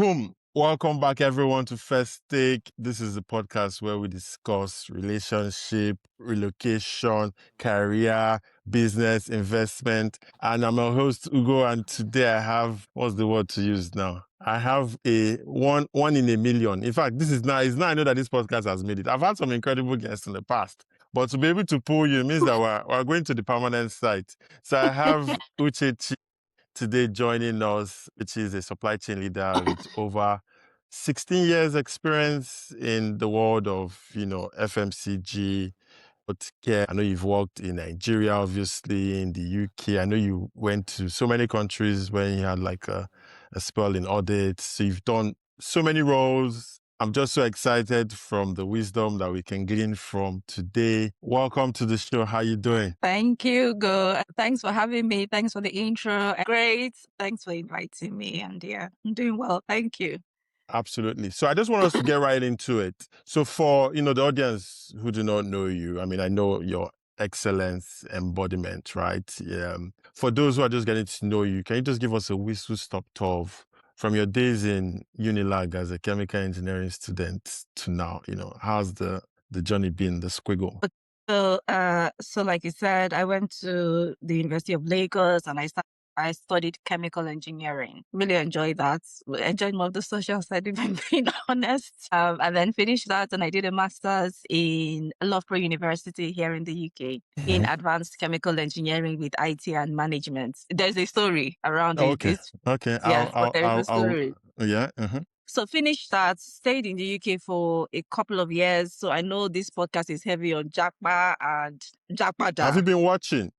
Boom. Welcome back, everyone, to First Take. This is the podcast where we discuss relationship, relocation, career, business, investment. And I'm your host, Ugo. And today I have, what's the word to use now? I have a one in a million. In fact, it's now I know that this podcast has made it. I've had some incredible guests in the past, but to be able to pull you means that we're going to the permanent site. So I have Uchechi today joining us, which is a supply chain leader with over 16 years experience in the world of, FMCG, healthcare. I know you've worked in Nigeria, obviously, in the UK. I know you went to so many countries when you had like a spell in audit. So you've done so many roles. I'm just so excited from the wisdom that we can glean from today. Welcome to the show. How you doing? Thank you, Go. Thanks for having me. Thanks for the intro. Great. Thanks for inviting me. And yeah, I'm doing well. Thank you. Absolutely. So I just want us to get right into it. So for, the audience who do not know you, I mean, I know your excellence embodiment, right? For those who are just getting to know you, can you just give us a whistle-stop tour of from your days in UNILAG as a chemical engineering student to now, how's the journey been, the squiggle? So like you said, I went to the University of Lagos and I studied chemical engineering. Really enjoyed that. Enjoyed more of the social side, if I'm being honest. And then finished that, and I did a master's in Loughborough University here in the UK in advanced chemical engineering with IT and management. There's a story around it. Okay. Okay. Yes, but there is a story. Yeah. So finished that, stayed in the UK for a couple of years. So I know this podcast is heavy on Jackpa and Jackpada. Have you been watching?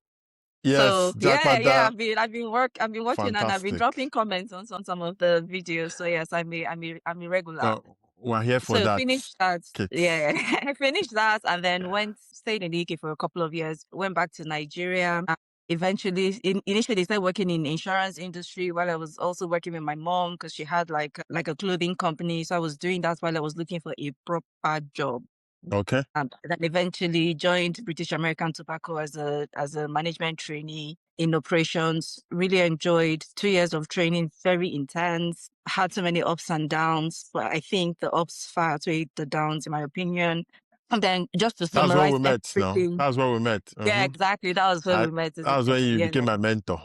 Yes, So Jackpada. I've been watching and I've been dropping comments on some of the videos. So yes, I'm a regular. We're here for So that. finished that. Kids. Yeah, I finished that and then stayed in the UK for a couple of years, went back to Nigeria. Eventually, initially started working in the insurance industry while I was also working with my mom because she had like a clothing company. So I was doing that while I was looking for a proper job. Okay. And then eventually joined British American Tobacco as a management trainee in operations. Really enjoyed 2 years of training, very intense, had so many ups and downs, but I think the ups far outweighed the downs in my opinion. And then just to summarize That's where we met everything. now. That's where we met. Yeah, exactly. That was where we met. That was when you became my mentor.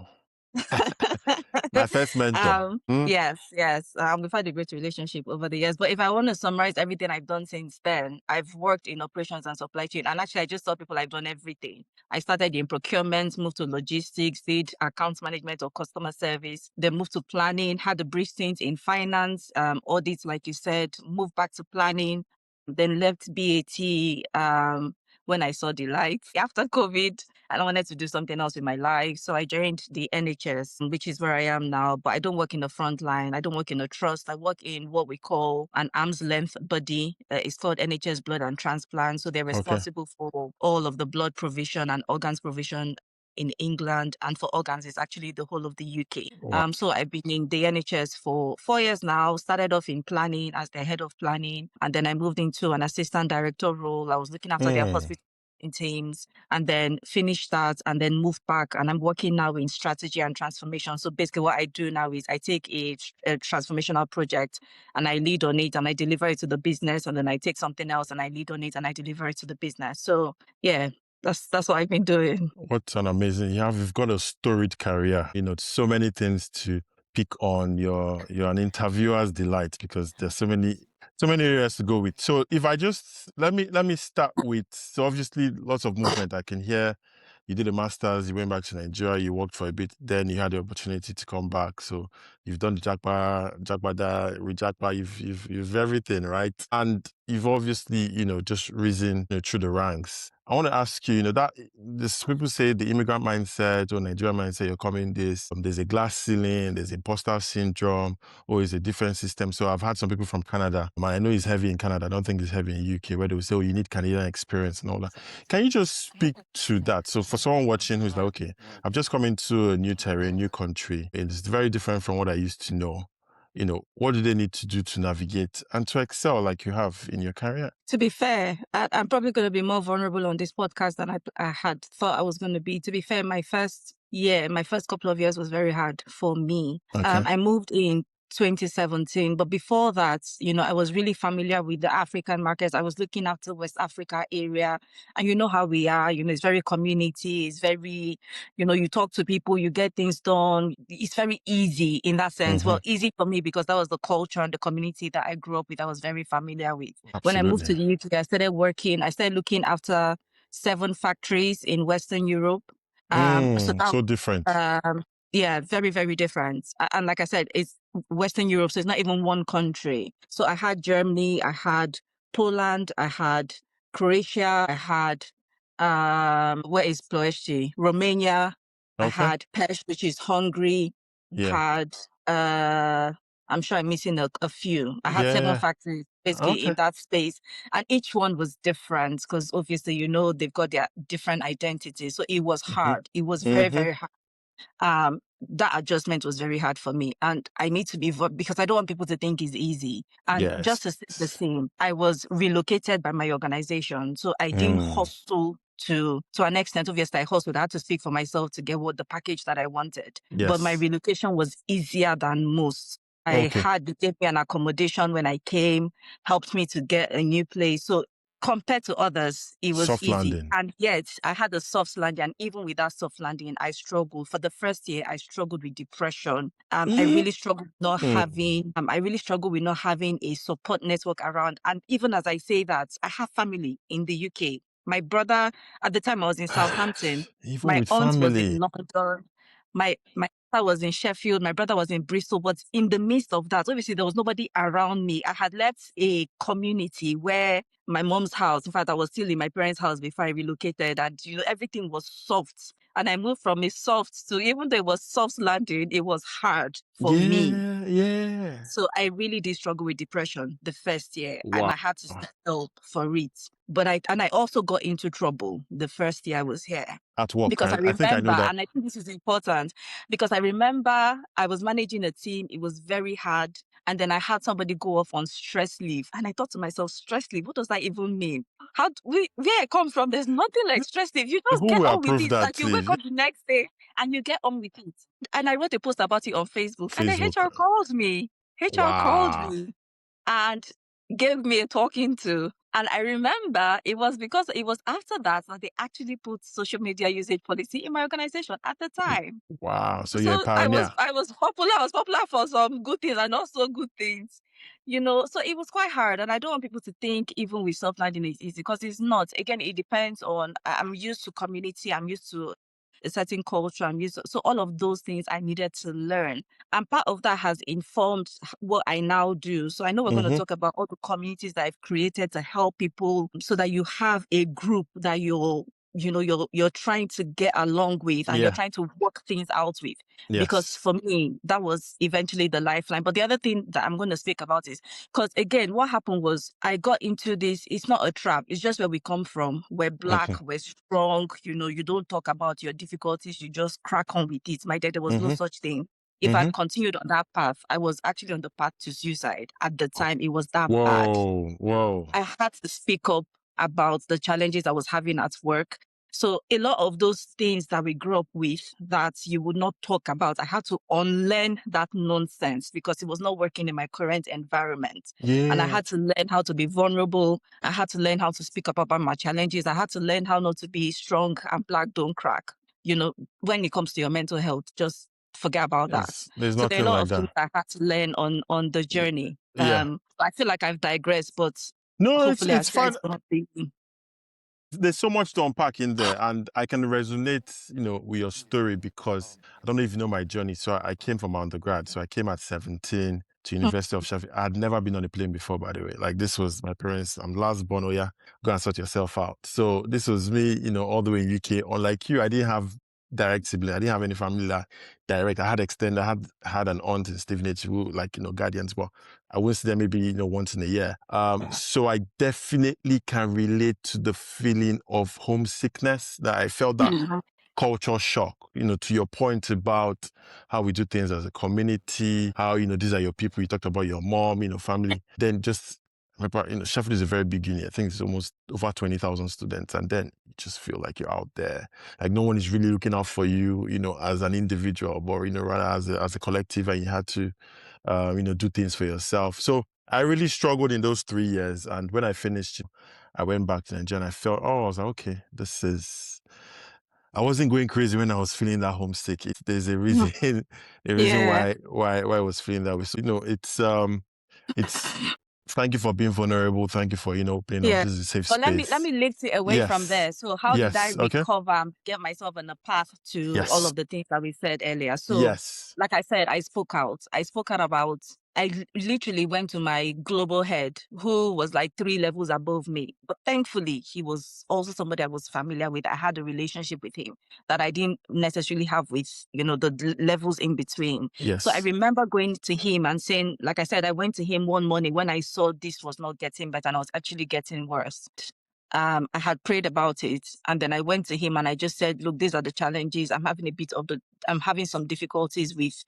My first mentor. Yes. We've had a great relationship over the years. But if I want to summarize everything I've done since then, I've worked in operations and supply chain. And actually, I just tell people I've done everything. I started in procurement, moved to logistics, did accounts management or customer service, then moved to planning, had a brief stint in finance, audits, like you said, moved back to planning, then left BAT when I saw the light. After COVID, I wanted to do something else with my life. So I joined the NHS, which is where I am now. But I don't work in the front line. I don't work in a trust. I work in what we call an arm's length body. It's called NHS Blood and Transplant. So they're responsible for all of the blood provision and organs provision in England, and for organs, it's actually the whole of the UK. Wow. So I've been in the NHS for 4 years now, started off in planning as the head of planning, and then I moved into an assistant director role. I was looking after their hospital in teams, and then finished that and then moved back, and I'm working now in strategy and transformation. So basically what I do now is I take a transformational project and I lead on it and I deliver it to the business, and then I take something else and I lead on it and I deliver it to the business. So yeah, that's what I've been doing. What an amazing, you've got a storied career, so many things to pick on. You're an interviewer's delight because there's so many areas to go with. So if I just, let me start with, so obviously lots of movement. I can hear you did a master's, you went back to Nigeria, you worked for a bit, then you had the opportunity to come back. So you've done the Jackpa, you've everything, right? And you've obviously, just risen through the ranks. I want to ask you, that this people say the immigrant mindset or Nigerian mindset, you're coming there's a glass ceiling, there's imposter syndrome, or it's a different system. So I've had some people from Canada. I know it's heavy in Canada. I don't think it's heavy in UK, where they will say, oh, you need Canadian experience and all that. Can you just speak to that? So for someone watching who's like, okay, I've just come into a new terrain, new country. It's very different from what I used to know. What do they need to do to navigate and to excel like you have in your career? To be fair, I'm probably going to be more vulnerable on this podcast than I had thought I was going to be. To be fair, my first couple of years was very hard for me. Okay. I moved in 2017. But before that, I was really familiar with the African markets. I was looking after West Africa area. And you know how we are, it's very community. It's very, you talk to people, you get things done. It's very easy in that sense. Mm-hmm. Well, easy for me because that was the culture and the community that I grew up with. I was very familiar with. When I moved to Absolutely. the UK, I started looking after 7 factories in Western Europe. So that So different. yeah, very, very different. And like I said, it's Western Europe, so it's not even one country. So I had Germany, I had Poland, I had Croatia, I had where is Ploiești? Romania, I Okay. had Pest, which is Hungary, Yeah. had I'm sure I'm missing a few. I had 7 Yeah. factories basically in Okay. that space, and each one was different because obviously they've got their different identities. So it was Mm-hmm. hard. It was very, Mm-hmm. very hard. That adjustment was very hard for me, and I need to be because I don't want people to think it's easy. And Yes. just to say the same, I was relocated by my organization, so I didn't hustle to an extent. Obviously, I hustled. I had to speak for myself to get the package that I wanted. But my Yes. relocation was easier than most. Okay. They gave me an accommodation when I came, helped me to get a new place. So compared to others, it was Soft easy. landing. And yet I had a soft landing. And even with that soft landing, I struggled. For the first year, I struggled with depression. I really struggled with not having a support network around. And even as I say that, I have family in the UK. My brother, at the time I was in Southampton, Even my with aunt was in family. London, my sister was in Sheffield, my brother was in Bristol, but in the midst of that, obviously there was nobody around me. I had left a community where my mom's house, in fact, I was still in my parents' house before I relocated, and everything was soft. And I moved from a soft to, even though it was soft landing, it was hard for me. Yeah. Yeah. So I really did struggle with depression the first year, and Wow. I had to seek help for it. But I also got into trouble the first year I was here. At work. Because I I think I remember, know that. and I think this is important, because I remember I was managing a team. It was very hard. And then I had somebody go off on stress leave. And I thought to myself, stress leave, what does that even mean? Where I come from, there's nothing like stress leave. You just Who get will on with approve it. that Like you wake leave? up the next day and you get on with it. And I wrote a post about it on Facebook. And then Facebook. HR called me. HR called Wow. me and gave me a talking to. And I remember it was because it was after that they actually put social media usage policy in my organization at the time. Wow. So you're a So I was pioneer. I was popular. I was popular for some good things and not so good things. So it was quite hard. And I don't want people to think even with self-learning is easy because it's not. Again, it depends on I'm used to community, I'm used to a certain culture, so all of those things I needed to learn. And part of that has informed what I now do. So I know we're going to Mm-hmm. talk about all the communities that I've created to help people so that you have a group that you're trying to get along with and you're Yeah. trying to work things out with. Because Yes. for me, that was eventually the lifeline. But the other thing that I'm going to speak about is because again, what happened was I got into this. It's not a trap. It's just where we come from. We're Okay. Black, we're strong. You don't talk about your difficulties. You just crack on with it. My dad, there was no Mm-hmm. such thing. If Mm-hmm. I'd continued on that path, I was actually on the path to suicide. At the time, it was that bad. Whoa. Whoa. I had to speak up about the challenges I was having at work. So a lot of those things that we grew up with that you would not talk about, I had to unlearn that nonsense because it was not working in my current environment. And I Yeah. had to learn how to be vulnerable. I had to learn how to speak up about my challenges. I had to learn how not to be strong and Black don't crack. When it comes to your mental health, just forget about that. There's So there are a nothing lot like of things that. I had to learn on the Y- journey. Yeah. I feel like I've digressed, but No, hopefully I it's said fine. it's not big. There's so much to unpack in there, and I can resonate, with your story because I don't know if you know my journey. So I came from undergrad. So I came at 17 to University of Sheffield. I had never been on a plane before, by the way. Like this was my parents. I'm last born. Oh yeah, go and sort yourself out. So this was me, all the way in UK. Unlike you, I didn't have direct sibling. I didn't have any family direct. I had extended. I had an aunt in Stevenage who, like, guardians, but I would see them maybe, once in a year. So I definitely can relate to the feeling of homesickness that I felt, that Mhm. culture shock, to your point about how we do things as a community, how, these are your people. You talked about your mom, family. Then just remember, Sheffield is a very big uni. I think it's almost over 20,000 students. And then you just feel like you're out there. Like no one is really looking out for you, as an individual, but, rather as a collective, and you had to do things for yourself. So I really struggled in those 3 years. And when I finished, I went back to Nigeria and I felt, I was like, okay, I wasn't going crazy when I was feeling that homesick. There's a reason, a reason Yeah. why I was feeling that way. So, it's, thank you for being vulnerable. Thank you for, opening up. Yeah. This is a safe But let space. me lift it away from Yes. there. So how did I Yes. Okay. recover and get myself on a path to all Yes. of the things that we said earlier? So Yes. like I said, I spoke out. I spoke out about literally went to my global head, who was like 3 levels above me. But thankfully, he was also somebody I was familiar with. I had a relationship with him that I didn't necessarily have with, the levels in between. So I Yes. remember going to him and saying, like I said, I went to him one morning when I saw this was not getting better and I was actually getting worse. I had prayed about it, and then I went to him and I just said, look, these are the challenges. I'm having some difficulties with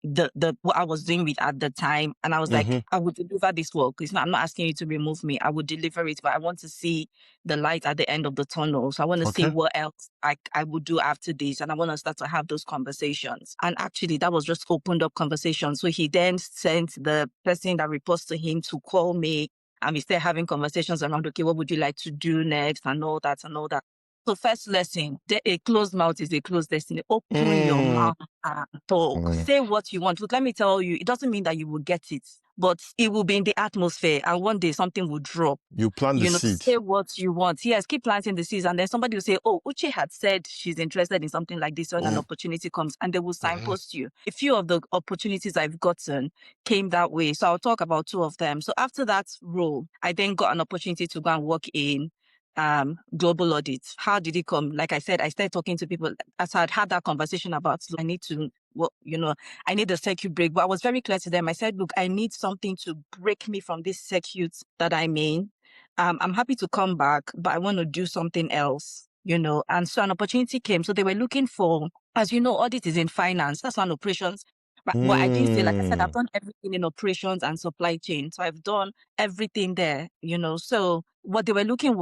the what I was doing with at the time. And I was like, Mm-hmm. I would deliver this work. I'm not asking you to remove me. I would deliver it, but I want to see the light at the end of the tunnel. So I want to see Okay. what else I would do after this. And I want to start to have those conversations. And actually that was just opened up conversations. So he then sent the person that reports to him to call me. And we started having conversations around, okay, what would you like to do next? And all that and all that. So first lesson, a closed mouth is a closed destiny. Open your Mm. mouth and talk. Mm. Say what you want. Look, let me tell you, it doesn't mean that you will get it, but it will be in the atmosphere. And one day something will drop. You plant the seed. Say what you want. Yes, keep planting the seeds. And then somebody will say, oh, Uche had said she's interested in something like this when an opportunity comes, and they will signpost you. A few of the opportunities I've gotten came that way. So I'll talk about 2 of them. So after that role, I then got an opportunity to go and work in global audit. How did it come? Like I said, I started talking to people as I'd had that conversation about, I need to, I need a circuit break. But I was very clear to them. I said, look, I need something to break me from this circuit that I'm in. I'm happy to come back, but I want to do something else, And so an opportunity came. So they were looking for, as you know, audit is in finance. That's an operations. But what I didn't say, like I said, I've done everything in operations and supply chain. So I've done everything there, So what they were looking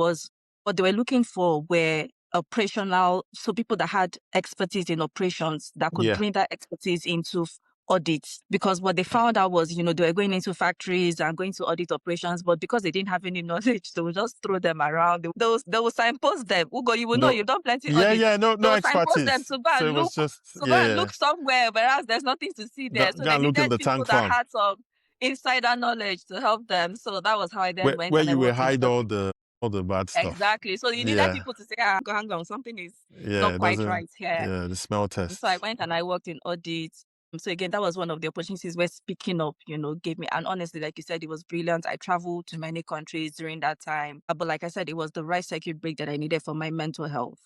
for were operational, so people that had expertise in operations that could Yeah. bring that expertise into audits. Because what they found out was, they were going into factories and going to audit operations, but because they didn't have any knowledge, they would just throw them around. They will signpost them. Ugo, you will know No. you've done plenty Yeah, audits. yeah, no, They no will signpost them expertise. to go So and it was look, just, to go yeah, and yeah. look somewhere, whereas there's nothing to see Go, there. So go they and look in needed the people tank that farm had some insider knowledge to help them. So that was how I then went where and I you will worked in hide audit. all the bad stuff. Exactly. So you needed Yeah, people to say, hang on, something is yeah, not it quite doesn't. right here. Yeah, the smell So I test. went and I worked in audit. So again, that was one of the opportunities where speaking up, gave me. And honestly, like you said, it was brilliant. I traveled to many countries during that time. But like I said, it was the right circuit break that I needed for my mental health.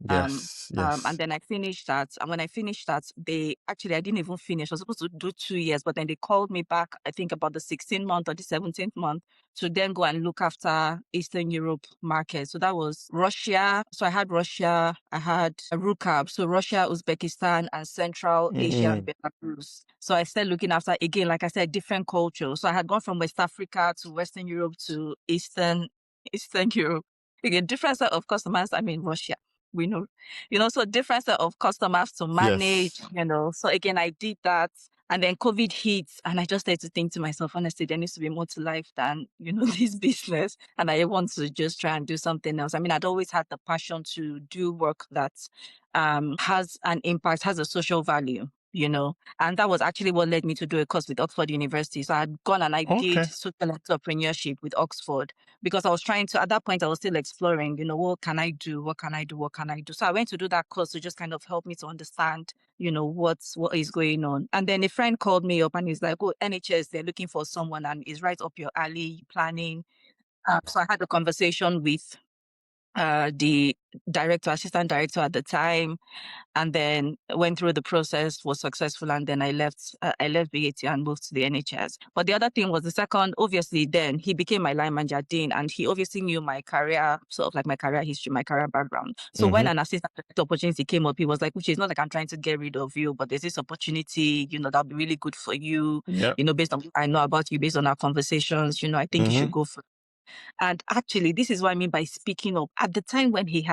Yes, And yes. then I finished that. And when I finished that, I didn't even finish. I was supposed to do 2 years, but then they called me back, I think about the 16th month or the 17th month, to then go and look after Eastern Europe market. So that was Russia. So I had Russia, I had RUCAB, so Russia, Uzbekistan, and Central Asia and Belarus. So I started looking after, again, like I said, different cultures. So I had gone from West Africa to Western Europe to Eastern Europe. Again, different set of customers. I mean, Russia. We know, so different set of customers to manage, Yes. So again, I did that. And then COVID hit, and I just started to think to myself, honestly, there needs to be more to life than, this business. And I want to just try and do something else. I mean, I'd always had the passion to do work that has an impact, has a social value, and that was actually what led me to do a course with Oxford University. So I had gone and I did Okay. social entrepreneurship with Oxford, because I was trying to, at that point, I was still exploring, what can I do? What can I do? What can I do? So I went to do that course to just kind of help me to understand, what is going on. And then a friend called me up and he's like, oh, NHS, they're looking for someone and it's right up your alley, planning. So I had a conversation with the assistant director at the time, and then went through the process, was successful, and then I left BAT and moved to the NHS. But the other thing was, the second, obviously, then he became my line manager, Dean, and he obviously knew my career, sort of like my career history, my career background. So when an assistant director opportunity came up, he was like, which is not like I'm trying to get rid of you, but there's this opportunity, that'll be really good for you, Yeah. based on what I know about you, based on our conversations, I think you should go for it. And actually, this is what I mean by speaking up. At the time when he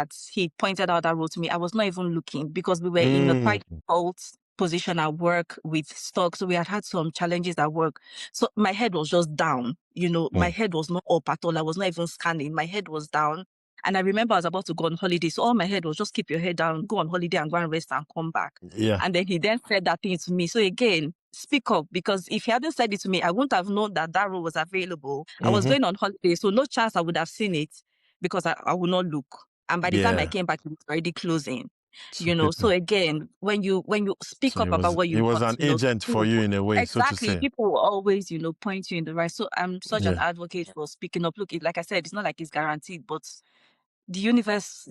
pointed out that role to me, I was not even looking, because we were in a quite difficult position at work with stock. So we had some challenges at work. So my head was just down. My Mm. head was not up at all. I was not even scanning. My head was down. And I remember I was about to go on holiday. So all my head was just keep your head down, go on holiday and go and rest and come back. Yeah. And then he then said that thing to me. So again, speak up, because if he hadn't said it to me, I wouldn't have known that that role was available. I was Mm-hmm. going on holiday, so no chance I would have seen it because I would not look. And by the time I Yeah. came back, it was already closing. So So people. again, when you speak So up about what he you was want, an agent for people you in a way, so to exactly, say. people will always, point you in the right. So I'm such an Yeah. advocate for speaking up. Look, like I said, it's not like it's guaranteed, but the universe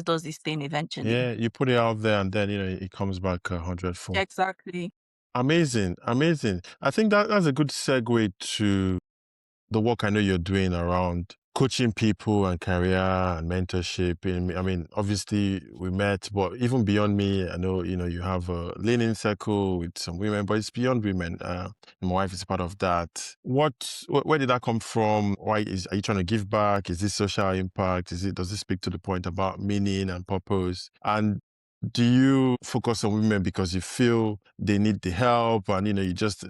does this thing eventually. Yeah. You put it out there, and then it comes back 100-fold. Exactly. Amazing, amazing. I think that's a good segue to the work I know you're doing around coaching people and career and mentorship. I mean, obviously we met, but even beyond me, I know, you have a leaning circle with some women, but it's beyond women. My wife is part of that. Where did that come from? Are you trying to give back? Is this social impact? Does it speak to the point about meaning and purpose? And do you focus on women because you feel they need the help? And, you just,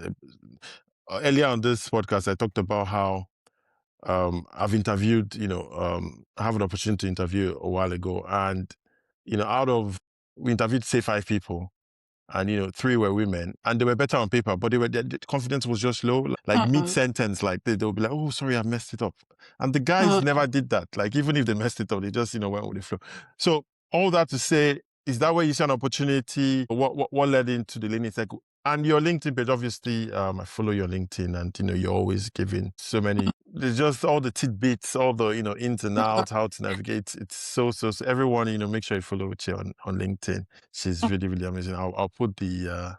earlier on this podcast, I talked about how I've interviewed, I have an opportunity to interview a while ago. And, we interviewed, say, 5 people. And, 3 were women. And they were better on paper, but their confidence was just low. Like Mm-mm. mid-sentence, like they'll be like, oh, sorry, I messed it up. And the guys Mm. never did that. Like, even if they messed it up, they just, went with the flow. So all that to say, is that where you see an opportunity? What led into the Learning Cycle? And your LinkedIn page, obviously, I follow your LinkedIn, and you're always giving so many. There's just all the tidbits, all the ins and outs, how to navigate. It's so. Everyone, make sure you follow Uche on LinkedIn. She's really, really amazing. I'll put the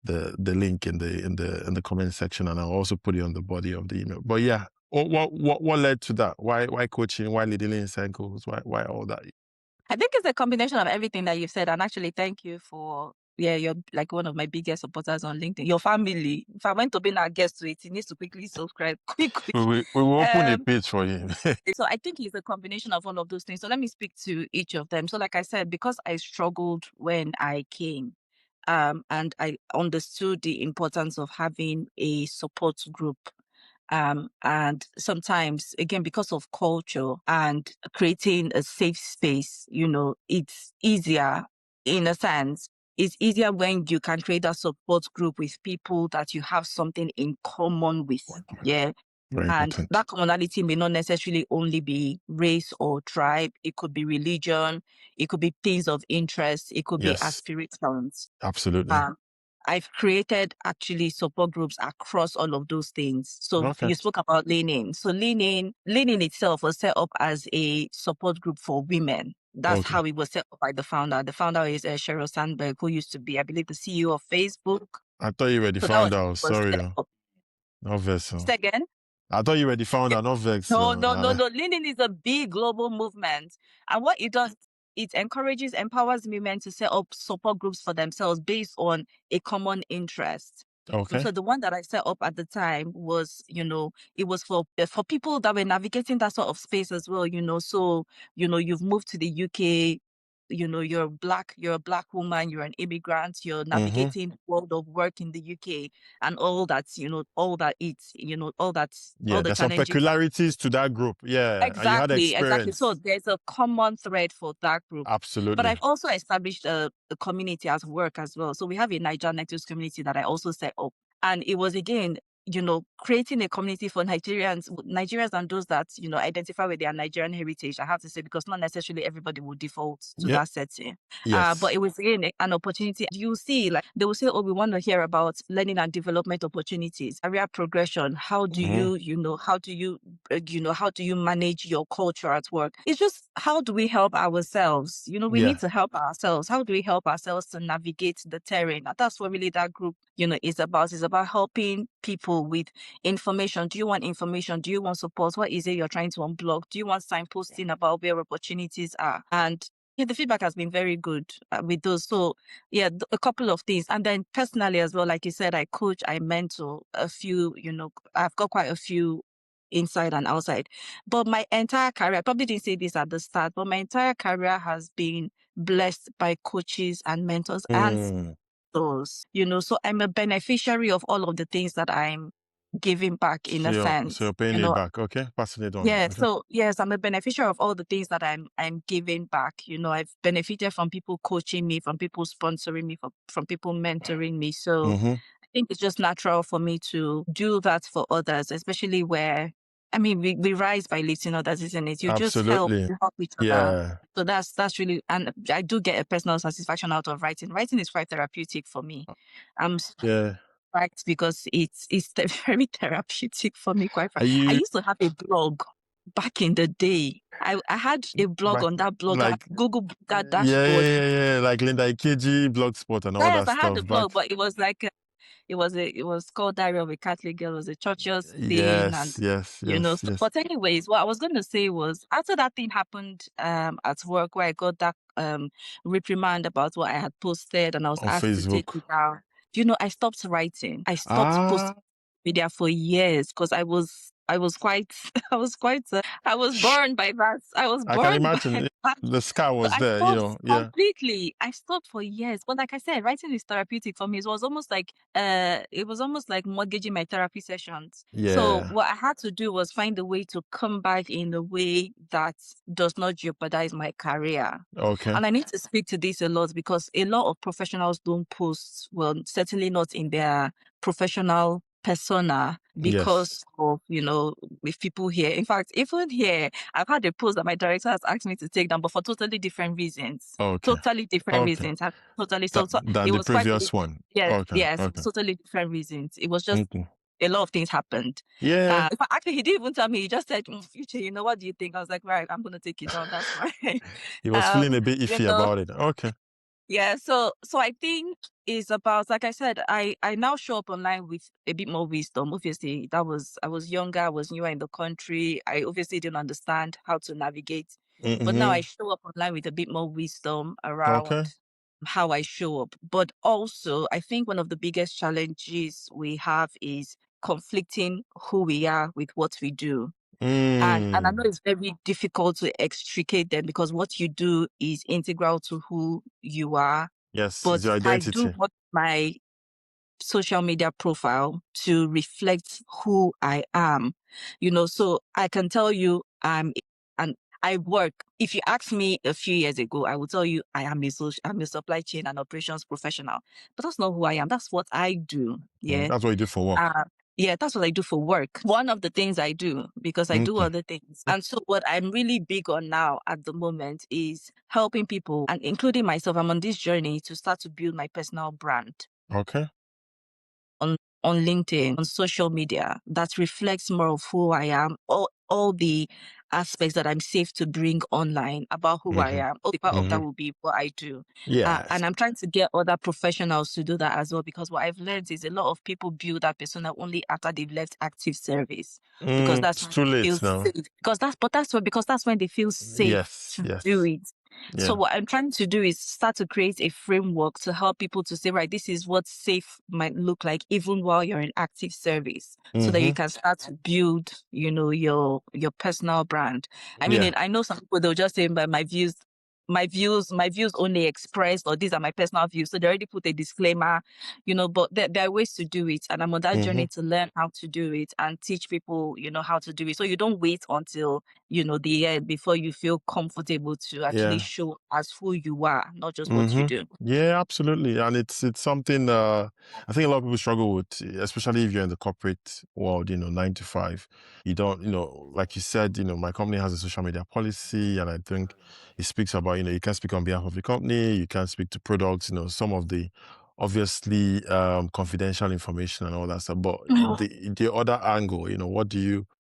link in the comment section, and I'll also put it on the body of the email. But yeah, what led to that? Why coaching? Why leading cycles? Why all that? I think it's a combination of everything that you've said. And actually, thank you for, you're like one of my biggest supporters on LinkedIn. Your family, if I went to be a guest to it, you need to quickly subscribe. Quick. We will open a Um, page for you. so I think it's a combination of all of those things. So let me speak to each of them. So like I said, because I struggled when I came, and I understood the importance of having a support group. And sometimes, again, because of culture and creating a safe space, it's easier in a sense. It's easier when you can create a support group with people that you have something in common with. Yeah. Very And important. that commonality may not necessarily only be race or tribe. It could be religion. It could be things of interest. It could be Yes, aspirations. absolutely. Um, I've created actually support groups across all of those things. So Okay. you spoke about leaning. So leaning itself was set up as a support group for women. That's Okay. how it was set up by the founder. The founder is Sheryl Sandberg, who used to be, I believe, the CEO of Facebook. I thought you were the So that was, founder. was Sorry, set up. not vessel. Say again? I thought you were the founder, not vex. No, no, no, no. Leaning is a big global movement. And what it does, it empowers women to set up support groups for themselves based on a common interest. Okay. So the one that I set up at the time was, it was for people that were navigating that sort of space as well, So, you've moved to the UK, you're a black woman, you're an immigrant, you're Mm-hmm. navigating the world of work in the UK and all that, all Yeah, the there's some challenges. peculiarities to that group. Yeah, and you had Exactly. So experience. there's a common thread for that group. But Absolutely. I've also established a community at work as well. So we have a Niger Natives community that I also set up. And it was again, creating a community for Nigerians and those that, identify with their Nigerian heritage, I have to say, because not necessarily everybody will default to Yeah. that setting. But Yes. it was again an opportunity. You see, like they will say, oh, we want to hear about learning and development opportunities, career progression. How do Mm-hmm. how do you manage your culture at work? It's just, how do we help ourselves? We Yeah. need to help ourselves. How do we help ourselves to navigate the terrain? And that's what really that group, is about. It's about helping people with information. Do you want information? Do you want support? What is it you're trying to unblock? Do you want signposting about where opportunities are? And yeah, the feedback has been very good with those. So yeah, a couple of things. And then personally as well, like you said, I coach, I mentor a few, I've got quite a few inside and outside. But my entire career, I probably didn't say this at the start, but my entire career has been blessed by coaches and mentors. And Mm. those, so I'm a beneficiary of all of the things that I'm giving back in a So sense, you're paying it back. Okay. Passing it on. Yeah, Okay. so yes, I'm a beneficiary of all the things that I'm giving back. I've benefited from people coaching me, from people sponsoring me, from people mentoring me. So Mm-hmm. I think it's just natural for me to do that for others, especially where we rise by lifting others, isn't it? You just Absolutely. help each other. Yeah. So that's really, and I do get a personal satisfaction out of writing. Writing is quite therapeutic for me. I'm Yeah. right because it's very therapeutic for me, quite Are frankly. I you used to have a blog back in the day. I had a blog back on that blog, like Google that yeah, dashboard. yeah, yeah, yeah, like Linda Ikeji, Blogspot and all Yes, that I had the stuff back. blog, but it was like it was called Diary of a Catholic Girl. It was a church's thing, and Yes, yes, yes, so, yes. but anyways, what I was going to say was after that thing happened at work where I got that reprimand about what I had posted and I was On asked to take Facebook. it down. I stopped writing. I stopped posting Ah, media for years because I was quite I was burned by that. I was I can burned by imagine that. the scar So was I there, stopped yeah. completely. I stopped for years. But like I said, writing is therapeutic for me. It was almost like mortgaging my therapy sessions. So Yeah. what I had to do was find a way to come back in a way that does not jeopardize my career. Okay. And I need to speak to this a lot because a lot of professionals don't post, well, certainly not in their professional persona Yes. because of, if people here. In fact, even here, I've had a post that my director has asked me to take down, but for totally different reasons. Okay. Totally different Okay. reasons. Totally. That So than it the was quite, previous one. yes, Okay. yes, Okay. totally different reasons. It was just Okay. a lot of things happened. Yeah. In fact, actually, he didn't even tell me. He just said, "Future, what do you think?" I was like, "Right, I'm gonna take it down. That's fine." He was feeling um, a bit you iffy know, about it. Okay. yeah. So I think it's about, like I said, I now show up online with a bit more wisdom. Obviously, I was younger, I was newer in the country. I obviously didn't understand how to navigate, but now I Mm-hmm. show up online with a bit more wisdom Okay. around how I show up. But also, I think one of the biggest challenges we have is conflicting who we are with what we do. And I know Mm. it's very difficult to extricate them because what you do is integral to who you are. Yes, it's But your I do identity. want my social media profile to reflect who I am, so I can tell you and I work. If you asked me a few years ago, I would tell you I'm a supply chain and operations professional. But that's not who I am. That's what I do. Yeah. That's what you do for work. Uh, yeah, that's what I do for work. One of the things I do because I do Okay. other things. And so what I'm really big on now at the moment is helping people and including myself. I'm on this journey to start to build my personal brand Okay. on on LinkedIn, on social media that reflects more of who I am, all the aspects that I'm safe to bring online about who I Mm-hmm. am. Only part of Mm-hmm. that will be what I do. Yes. And I'm trying to get other professionals to do that as well because what I've learned is a lot of people build that persona only after they've left active service because that's It's when too they feel late now. safe. Because that's when they feel safe Yes. to do Yes. it. So Yeah. what I'm trying to do is start to create a framework to help people to say, right, this is what safe might look like even while you're in active service, so that you Mm-hmm. can start to build, your personal brand. Yeah. I know some people they'll just say, but my views only expressed, or these are my personal views. So they already put a disclaimer, but there are ways to do it. And I'm on that Mm-hmm. journey to learn how to do it and teach people, how to do it. So you don't wait until the end before you feel comfortable to actually Yeah. show as who you are, not just what you Mm-hmm. do. Yeah, absolutely. And it's something I think a lot of people struggle with, especially if you're in the corporate world, 9 to 5. You don't, like you said, my company has a social media policy, and I think it speaks about, you can't speak on behalf of the company, you can't speak to products, some of the obviously confidential information and all that stuff. But the other angle,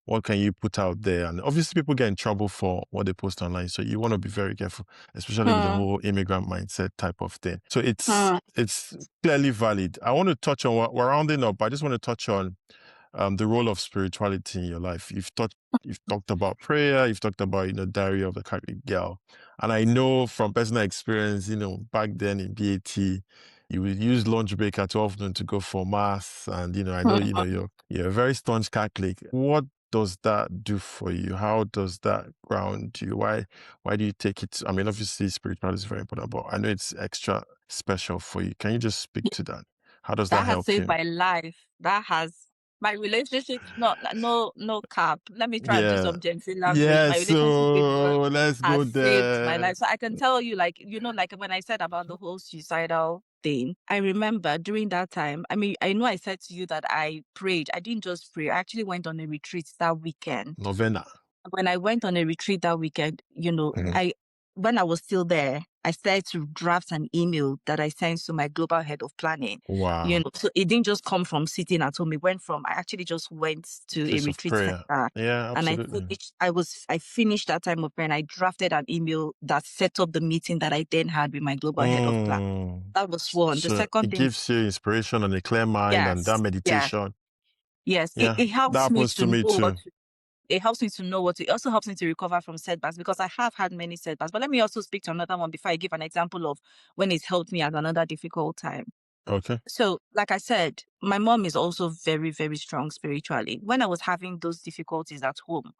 what can you put out there? And obviously people get in trouble for what they post online. So you want to be very careful, especially with the Hmm. whole immigrant mindset type of thing. So it's Hmm. it's clearly valid. I want to touch on what we're rounding up, but I just want to touch on the role of spirituality in your life. You've talked about prayer, you've talked about, Diary of the Catholic Girl. And I know from personal experience, back then in BAT, you would use lunch break at 12 noon to go for mass. And, I know, Hmm. you're a very staunch Catholic. What does that do for you? How does that ground you? Why do you take it? I mean, obviously spirituality is very important, but I know it's extra special for you. Can you just speak to that? How does that That has help saved you? my life. That has my relationship, no cap. Let me try and do Yeah. some Gen Z language. Yeah, My relationship with God so let's has go saved my there. life. So I can tell you, like, like when I said about the whole suicidal thing, I remember during that time, I mean, I know I said to you that I prayed. I didn't just pray. I actually went on a retreat that weekend. Novena. When I went on a retreat that weekend, Mhm. when I was still there, I started to draft an email that I sent to my global head of planning. Wow. So it didn't just come from sitting at home. It went from I actually just went to a Place of retreat prayer. center Yeah, and absolutely. I finished that time of prayer and I drafted an email that set up the meeting that I then had with my global head of plan. Mm. That was one. The So second it thing, gives you inspiration and a clear mind and that yes, yes, meditation. yes. It, Yeah, it that helps me happens to to me know what too. to it helps me to know what to, it also helps me to recover from setbacks because I have had many setbacks. But let me also speak to another one before I give an example of when it's helped me at another difficult time. Okay. So, like I said, my mom is also very, very strong spiritually. When I was having those difficulties at home,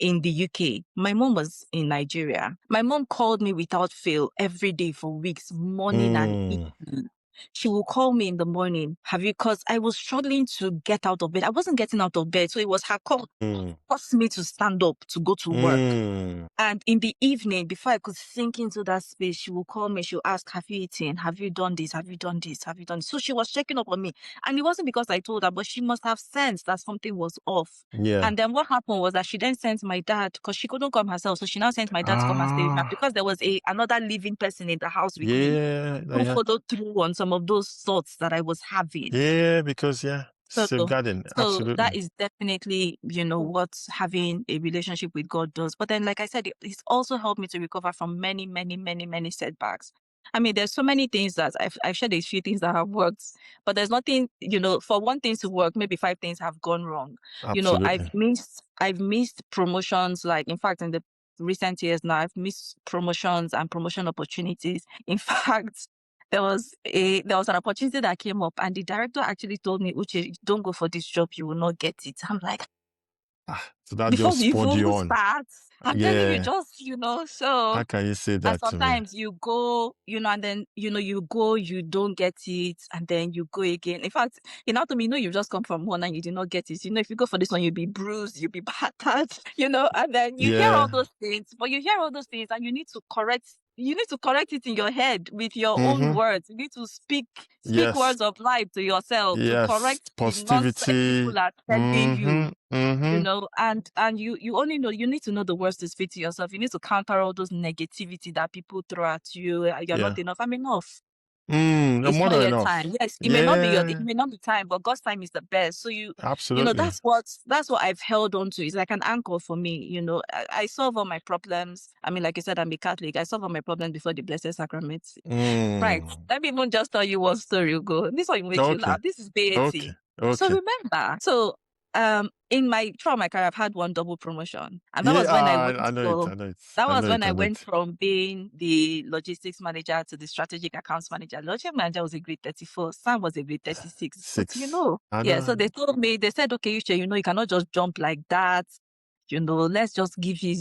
in the UK, my mom was in Nigeria. My mom called me without fail every day for weeks, morning and Mm. evening. She will call me in the morning. Because I was struggling to get out of bed. I wasn't getting out of bed. So it was her call Mm. forced me to stand up to go to work. Mm. And in the evening, before I could sink into that space, she will call me. She'll ask, have you eaten? Have you done this? Have you done this? Have you done this? So she was checking up on me. And it wasn't because I told her, but she must have sensed that something was off. Yeah. And then what happened was that she then sent my dad, because she couldn't come herself. So she now sent my dad to come and stay with her Ah. because there was another living person in the house with me Yeah. who Yeah. followed through on some of those thoughts that I was having. Yeah. Because yeah, So, safeguarding. so that Absolutely. is definitely, what having a relationship with God does. But then, like I said, it's also helped me to recover from many, many, many, many setbacks. I mean, there's so many things that I've shared a few things that have worked, but there's nothing, for one thing to work, maybe five things have gone wrong. Absolutely. I've missed promotions. Like, in fact, in the recent years now, I've missed promotions and promotion opportunities. In fact, there was an opportunity that came up and the director actually told me, Uche, don't go for this job, you will not get it. I'm like, Ah, so that before just we spurred you even on. start, I'm telling you, Yeah. just, so. How can you say And that to me? sometimes you go, and then, you go, you don't get it, and then you go again. In fact, to me, you just come from one and you did not get it. If you go for this one, you'll be bruised, you'll be battered, and then you hear all Yeah. those things, but you hear all those things and you need to correct it in your head with your own Mm-hmm. words. You need to speak Yes. words of life to yourself to Yes. correct the nonsense Positivity. people are telling you, Mm-hmm. Mm-hmm. and you only know, you need to know the words to speak to yourself. You need to counter all those negativity that people throw at you. You're not Yeah. enough. I'm enough. No It's more not than your enough. time. Yes, it Yeah. may not be time, but God's time is the best. So Absolutely. that's what I've held on to. It's like an anchor for me. I solve all my problems. I mean, like I said, I'm a Catholic. I solve all my problems before the Blessed Sacrament. Right. Mm. Let me even just tell you one story, Ugo. This one will make you Okay. laugh. This is Okay. 80. So Okay. remember, throughout my career, I've had one double promotion. And Yeah, I know it. I know it. that I was know when it. I I know went it. from being the logistics manager to the strategic accounts manager. Logistics manager was a grade 34. Sam was a grade 36. But 6. I yeah, so know. they said, okay, you cannot just jump like that. Let's just give you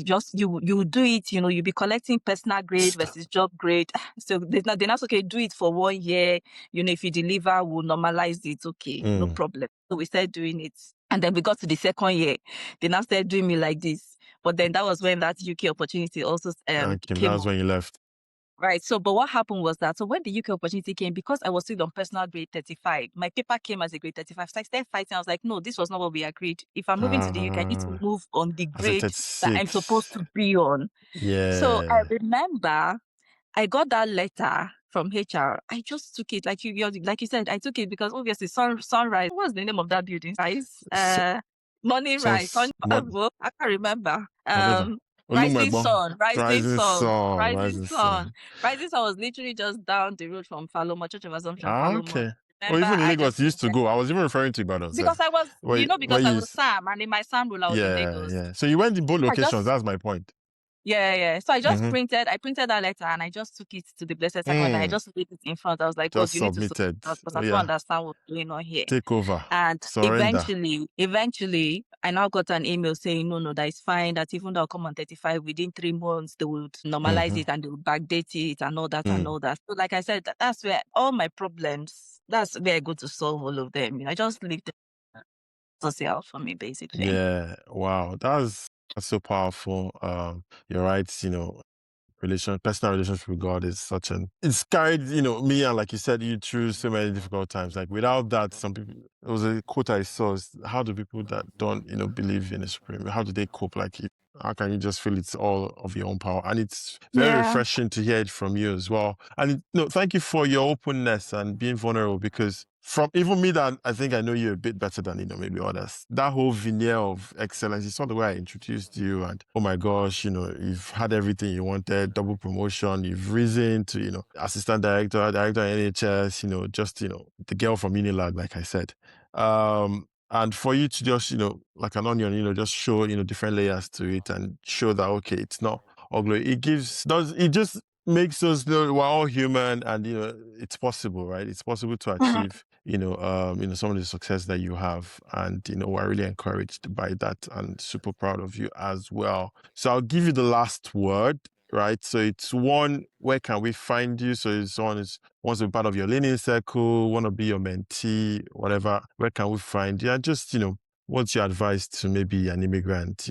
do it, you'll be collecting personal grade Stop. versus job grade. So they're not okay, do it for 1 year. If you deliver, we'll normalize it. Okay, no Mm. problem. So we started doing it. And then we got to the second year. They now started doing me like this. But then that was when that UK opportunity also Okay, that came was up. when you left. Right. So, but what happened was that, so when the UK opportunity came, because I was still on personal grade 35, my paper came as a grade 35. So I started fighting. I was like, no, this was not what we agreed. If I'm moving to the UK, I need to move on the As a grade that I'm supposed 36. to be on. So I Yeah. remember I got that letter from HR. I just took it, like you said, I took it because obviously Sunrise. What's the name of that building? Rise, S- Morning Rise. I can't remember. Whatever. Rising Olumegbo. Sun, Rising Rising Sun, sun. Rising Rising Sun, sun. Rising Sun was literally just down the road from Faloma, Church of Assumption, Ah, Faloma. okay. Or Remember, even in I Lagos, just you moved used to there go. I was even referring to Ibadan, because self. I was, Where because I you, was Sam, and in my Sam rule, I was in yeah, Lagos. yeah. So you went in both I locations. just That's my point. Yeah. So I just Mm-hmm. I printed that letter and I just took it to the Blessed Sacrament. I Mm. just laid it in front. I was like, God, Just you need to sort submitted. it out because I don't Yeah. understand what's going on here. Take over. And Surrender. eventually, I now got an email saying, no, that is fine. That even though I'll come on 35, within 3 months, they would normalize Mm-hmm. it and they would backdate it and all that and Mm. all that. So like I said, that's where all my problems, that's where I go to solve all of them. I just leave them social for me, basically. Yeah. Wow. That's so powerful. You're right. Personal relationship with God is such it's carried, me and like you said, you through so many difficult times. Like without that, some people, it was a quote I saw, how do people that don't, believe in a supreme, how do they cope? Like, how can you just feel it's all of your own power? And it's very Yeah. refreshing to hear it from you as well. And, thank you for your openness and being vulnerable because from even me that I think I know you a bit better than, maybe others, that whole veneer of excellence, you saw the way I introduced you and, oh my gosh, you've had everything you wanted, double promotion, you've risen to, assistant director at NHS, just, the girl from UNILAG, like I said. And for you to just, like an onion, just show, different layers to it and show that, okay, it's not ugly. It just makes us know we're all human and, it's possible, right? It's possible to achieve, some of the success that you have. And, we're really encouraged by that and super proud of you as well. So I'll give you the last word, right? So it's one, where can we find you? So it's someone who wants to be part of your learning circle, want to be your mentee, whatever. Where can we find you? And just, what's your advice to maybe an immigrant,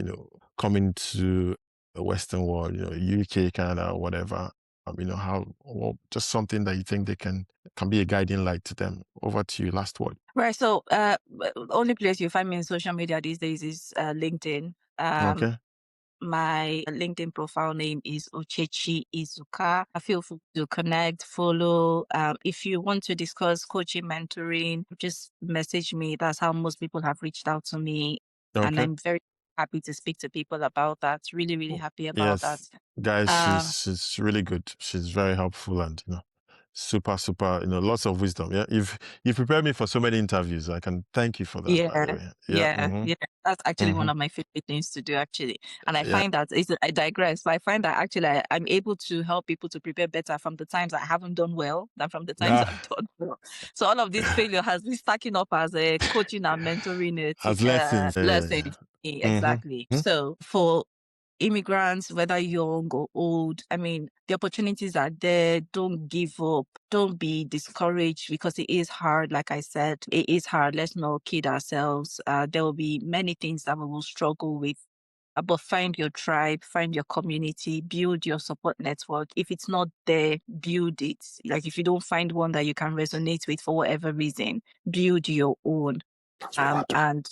coming to the Western world, UK, Canada, whatever? Just something that you think they can be a guiding light to them. Over to you. Last word. Right. So, only place you find me in social media these days is LinkedIn. Okay. My LinkedIn profile name is Uchechi Izuka. I feel free to connect, follow. If you want to discuss coaching, mentoring, just message me. That's how most people have reached out to me. And Okay. I'm very happy to speak to people about that. Really, really happy about that. Yes, guys, Um, she's really good. She's very helpful and super, super, lots of wisdom. Yeah. You've prepared me for so many interviews. I can thank you for that, by the Yeah, way. Yeah. Mm-hmm. yeah. That's actually one Mm-hmm. of my favorite things to do, actually. And I Yeah. find that I digress, but I find that actually I'm able to help people to prepare better from the times I haven't done well than from the times I've Ah, done well. So all of this failure has been stacking up as a coaching and mentoring as lessons. Yeah. lesson. Yeah. Exactly. Mm-hmm. So for immigrants, whether young or old, I mean, the opportunities are there. Don't give up. Don't be discouraged because it is hard. Like I said, it is hard. Let's not kid ourselves. There will be many things that we will struggle with. But find your tribe, find your community, build your support network. If it's not there, build it. Like if you don't find one that you can resonate with for whatever reason, build your own, and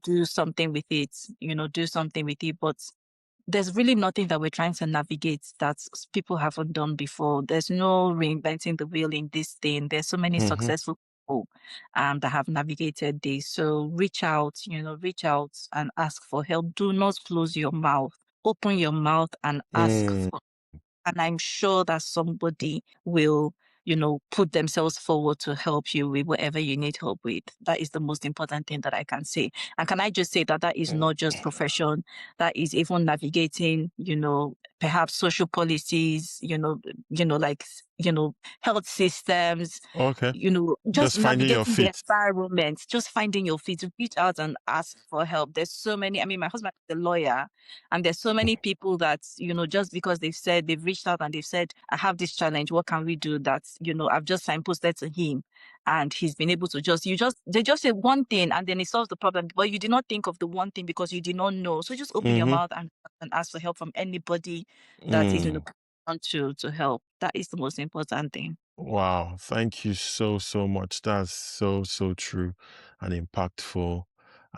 do something with it. Do something with it. But there's really nothing that we're trying to navigate that people haven't done before. There's no reinventing the wheel in this thing. There's so many Mm-hmm. successful people that have navigated this. So reach out and ask for help. Do not close your mouth. Open your mouth and ask Mm. for, and I'm sure that somebody will, put themselves forward to help you with whatever you need help with. That is the most important thing that I can say. And can I just say that that is not just profession, that is even navigating, perhaps social policies, like, health systems, Okay. just Just finding your navigating the feet. environment, just finding your feet, reach out and ask for help. There's so many, I mean, my husband is a lawyer, and there's so many people that, just because they've reached out and they've said, I have this challenge, what can we do? That, I've just signposted to him and he's been able to they just say one thing and then it solves the problem. But you did not think of the one thing because you did not know. So just open your Mm-hmm. mouth and ask for help from anybody that is in a Mm. position to help. That is the most important thing. Wow. Thank you so, so much. That's so, so true and impactful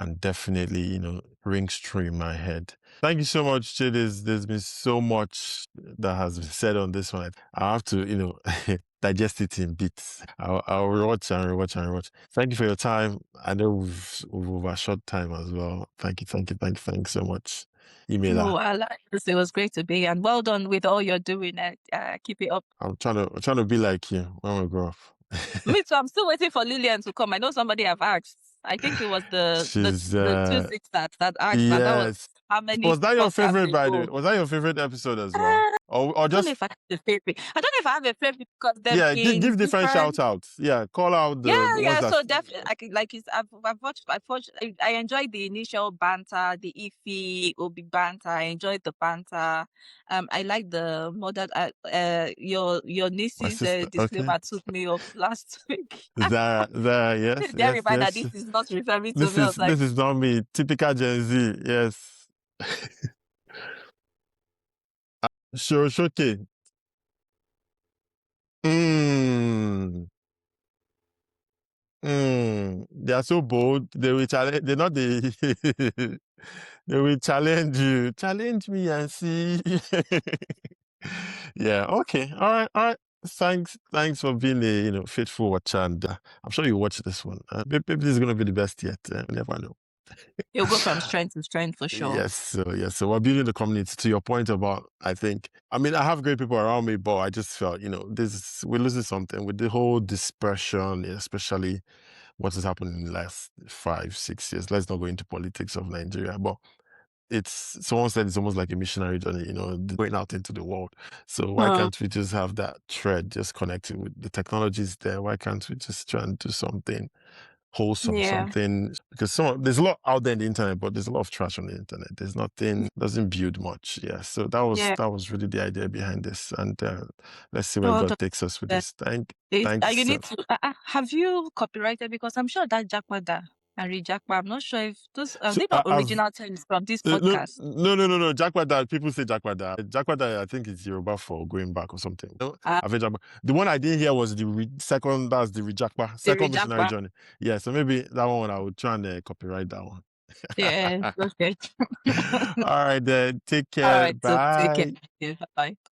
and definitely, rings true in my head. Thank you so much, Chid. There's been so much that has been said on this one. I have to, digest it in bits. I'll rewatch and rewatch and rewatch. Thank you for your time. I know we've overshot time as well. Thank you, thank you, thank you, thank you so much. No, Emailer. I like this. It was great to be here, and well done with all you're doing. Keep it up. I'm trying to be like you when we grow up. Me too. I'm still waiting for Lillian to come. I know somebody have asked. I think it was the She's the two six that asked, and that was yes, how many Was that your podcasts favorite, by the way? ago. Was that your favorite episode as well? I Or don't know just, if I have a favorite. I don't know if I have a favorite because they've yeah, been give different shout different. outs. Yeah, call out Yeah, the ones yeah. that. So definitely, like it's, I enjoyed the initial banter, the iffy Obi banter. I enjoyed the banter. I like the modern. Your My niece's sister. Okay. disclaimer took me off last week. Zara, yes, Their yes, reminder, yes. this is not referring to me. I was like, This is not me. Typical Gen Z. Yes. Sure, sure. Okay. Mm, They are so bold. They will challenge. They're not the. They will challenge you. Challenge me and see. Yeah. Okay. All right. All right. Thanks for being a faithful watcher, and I'm sure you watch this one. Maybe this is gonna be the best yet. We never know. you'll go from strength to strength for sure. So we're building the community. To your point about, I mean, I have great people around me, but I just felt, we're losing something with the whole dispersion, especially what has happened in the last 5, 6 years. Let's not go into politics of Nigeria, but someone said it's almost like a missionary journey, going out into the world. So why Uh, can't we just have that thread just connected with the technologies there? Why can't we just try and do something wholesome, yeah, something, because there's a lot out there in the internet, but there's a lot of trash on the internet. There's nothing, doesn't build much. Yeah. So yeah. that was really the idea behind this. And let's see where Well, God takes us with this. you Thanks. need to. Have you copyrighted? Because I'm sure that Jakwada and Rejakwa. I'm not sure if those are So they not I've original terms from this no, podcast. no. Jakwada. People say Jakwada. Jakwada, I think it's Yoruba for going back or something. No, Uh, I've heard the one I didn't hear was second. That's the Rejakpa, the second missionary Rejakwa. journey. Yeah, so maybe that one I would try and copyright that one. Yeah. Okay. All right, then. Take All care. right. So take care. Bye. Yeah, bye.